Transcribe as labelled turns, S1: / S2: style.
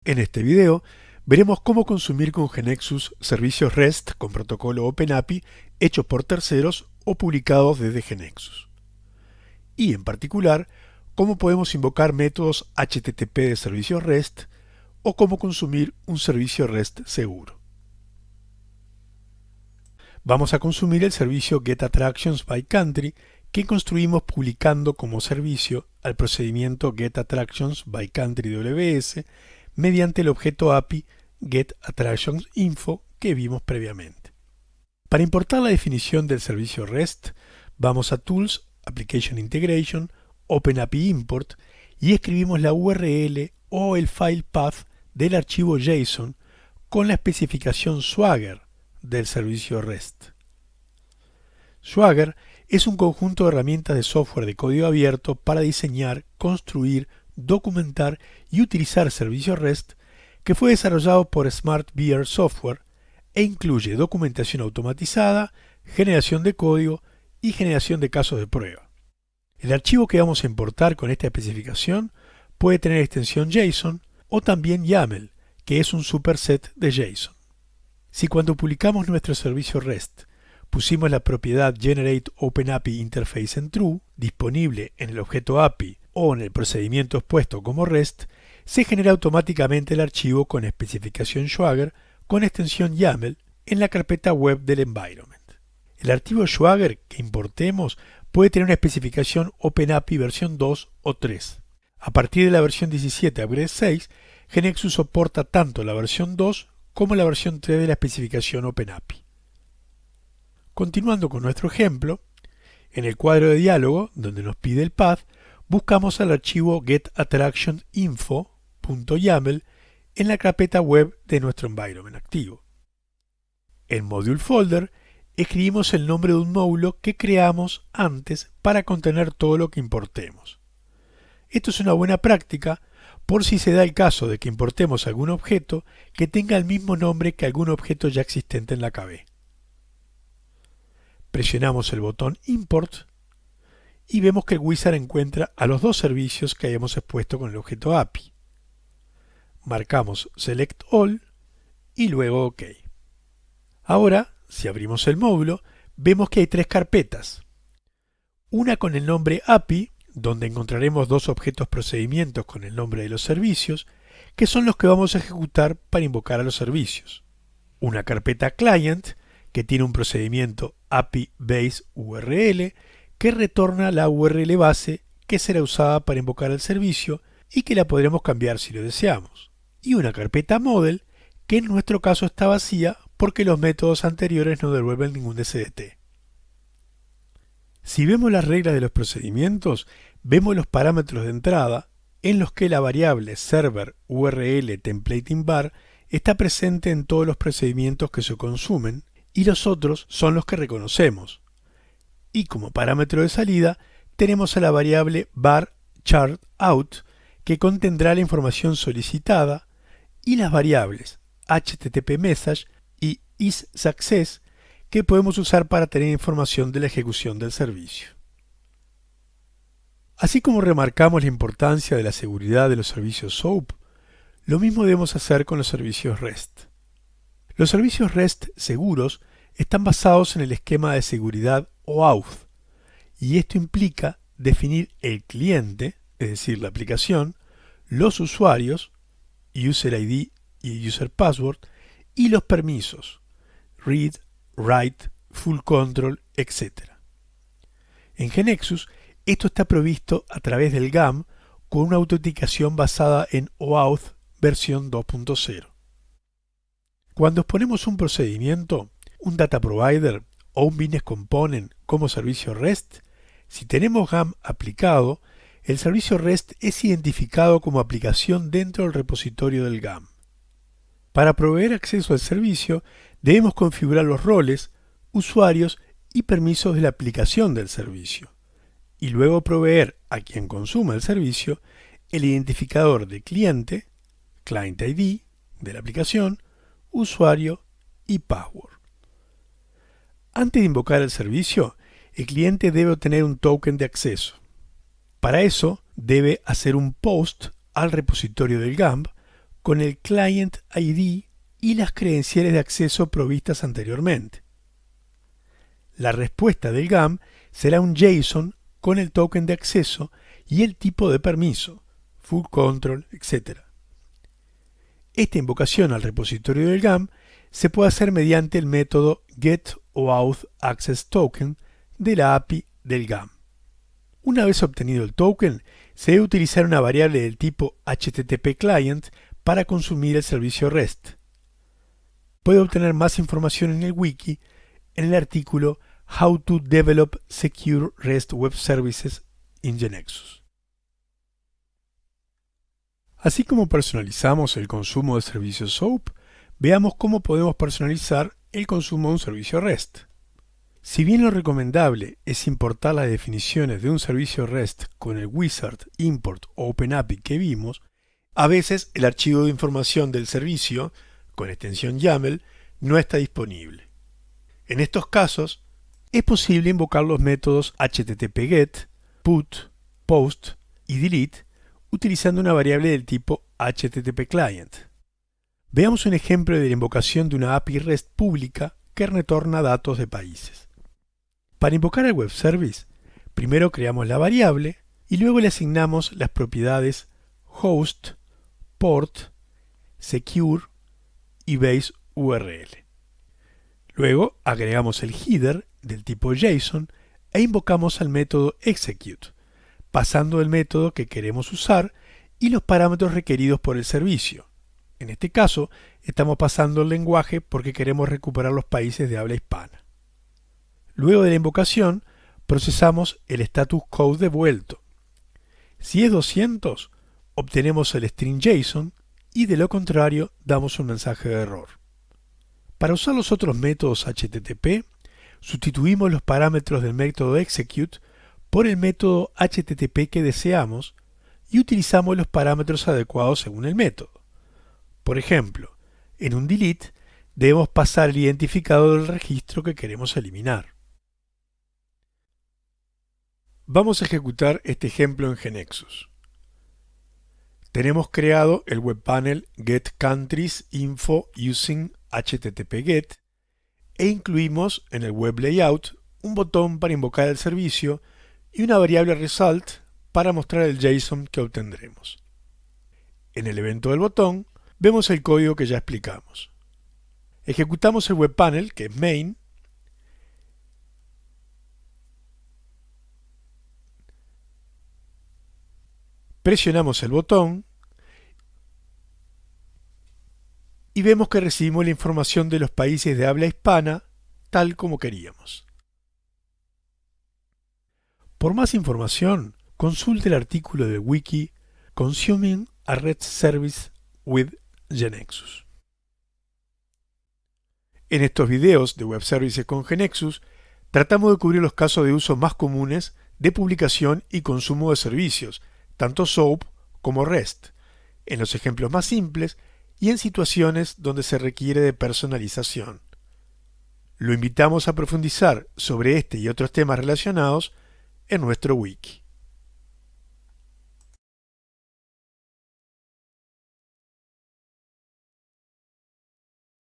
S1: En este video veremos cómo consumir con GeneXus servicios REST con protocolo OpenAPI hechos por terceros o publicados desde GeneXus. Y en particular, cómo podemos invocar métodos HTTP de servicios REST o cómo consumir un servicio REST seguro. Vamos a consumir el servicio getAttractionsByCountry que construimos publicando como servicio al procedimiento getAttractionsByCountryWS mediante el objeto API getAttractionsInfo que vimos previamente. Para importar la definición del servicio REST, vamos a Tools, Application Integration, OpenAPI Import y escribimos la URL o el file path del archivo JSON con la especificación Swagger del servicio REST. Swagger es un conjunto de herramientas de software de código abierto para diseñar, construir, documentar y utilizar servicios REST que fue desarrollado por SmartBear Software e incluye documentación automatizada, generación de código y generación de casos de prueba. El archivo que vamos a importar con esta especificación puede tener extensión JSON o también YAML, que es un superset de JSON. Si cuando publicamos nuestro servicio REST pusimos la propiedad GenerateOpenAPI Interface en True, disponible en el objeto API o en el procedimiento expuesto como REST, se genera automáticamente el archivo con especificación Swagger con extensión YAML en la carpeta web del environment. El archivo Swagger que importemos puede tener una especificación OpenAPI versión 2 o 3. A partir de la versión 17 Upgrade 6, GeneXus soporta tanto la versión 2 como la versión 3 de la especificación OpenAPI. Continuando con nuestro ejemplo, en el cuadro de diálogo, donde nos pide el path, buscamos el archivo getAttractionInfo.yaml en la carpeta web de nuestro environment activo. En Module Folder, escribimos el nombre de un módulo que creamos antes para contener todo lo que importemos. Esto es una buena práctica por si se da el caso de que importemos algún objeto que tenga el mismo nombre que algún objeto ya existente en la KB. Presionamos el botón Import y vemos que el wizard encuentra a los dos servicios que hayamos expuesto con el objeto API. Marcamos Select All y luego OK. Ahora, si abrimos el módulo, vemos que hay tres carpetas. Una con el nombre API, donde encontraremos dos objetos procedimientos con el nombre de los servicios, que son los que vamos a ejecutar para invocar a los servicios. Una carpeta Client, que tiene un procedimiento API Base URL que retorna la URL base que será usada para invocar al servicio y que la podremos cambiar si lo deseamos. Y una carpeta Model que en nuestro caso está vacía porque los métodos anteriores no devuelven ningún SDT. Si vemos las reglas de los procedimientos, vemos los parámetros de entrada en los que la variable server URL templateInVar está presente en todos los procedimientos que se consumen y los otros son los que reconocemos. Y como parámetro de salida tenemos a la variable varChartOut que contendrá la información solicitada y las variables httpMessage y isSuccess que podemos usar para tener información de la ejecución del servicio. Así como remarcamos la importancia de la seguridad de los servicios SOAP, lo mismo debemos hacer con los servicios REST. Los servicios REST seguros están basados en el esquema de seguridad OAuth, y esto implica definir el cliente, es decir, la aplicación, los usuarios, User ID y User Password, y los permisos, Read, Write, Full Control, etc. En GeneXus, esto está provisto a través del GAM con una autenticación basada en OAuth versión 2.0. Cuando exponemos un procedimiento, un data provider o un business component como servicio REST, si tenemos GAM aplicado, el servicio REST es identificado como aplicación dentro del repositorio del GAM. Para proveer acceso al servicio, debemos configurar los roles, usuarios y permisos de la aplicación del servicio, y luego proveer a quien consuma el servicio el identificador de cliente, Client ID, de la aplicación, usuario y password. Antes de invocar el servicio, el cliente debe obtener un token de acceso. Para eso, debe hacer un post al repositorio del GAMP con el Client ID y las credenciales de acceso provistas anteriormente. La respuesta del GAM será un JSON con el token de acceso y el tipo de permiso, full control, etc. Esta invocación al repositorio del GAM se puede hacer mediante el método getOAuthAccessToken de la API del GAM. Una vez obtenido el token, se debe utilizar una variable del tipo HTTP Client para consumir el servicio REST. Puede obtener más información en el wiki en el artículo How to Develop Secure REST Web Services in GeneXus. Así como personalizamos el consumo de servicios SOAP, veamos cómo podemos personalizar el consumo de un servicio REST. Si bien lo recomendable es importar las definiciones de un servicio REST con el wizard, import o OpenAPI que vimos, a veces el archivo de información del servicio, con extensión YAML, no está disponible. En estos casos, es posible invocar los métodos http-get, put, post y delete utilizando una variable del tipo http-client. Veamos un ejemplo de la invocación de una API REST pública que retorna datos de países. Para invocar el web service, primero creamos la variable y luego le asignamos las propiedades host, port, secure y base URL. Luego agregamos el header del tipo JSON e invocamos al método execute, pasando el método que queremos usar y los parámetros requeridos por el servicio. En este caso, estamos pasando el lenguaje porque queremos recuperar los países de habla hispana. Luego de la invocación, procesamos el status code devuelto. Si es 200, obtenemos el string JSON y de lo contrario, damos un mensaje de error. Para usar los otros métodos HTTP, sustituimos los parámetros del método execute por el método HTTP que deseamos y utilizamos los parámetros adecuados según el método. Por ejemplo, en un delete debemos pasar el identificador del registro que queremos eliminar. Vamos a ejecutar este ejemplo en GeneXus. Tenemos creado el web panel getCountriesInfo using HTTP-GET e incluimos en el web layout un botón para invocar el servicio y una variable result para mostrar el JSON que obtendremos. En el evento del botón vemos el código que ya explicamos. Ejecutamos el web panel, que es main, presionamos el botón y vemos que recibimos la información de los países de habla hispana tal como queríamos. Por más información, consulte el artículo del wiki Consuming a REST Service with GeneXus. En estos videos de Web Services con GeneXus, tratamos de cubrir los casos de uso más comunes de publicación y consumo de servicios, tanto SOAP como REST, en los ejemplos más simples y en situaciones donde se requiere de personalización. Lo invitamos a profundizar sobre este y otros temas relacionados en nuestro wiki.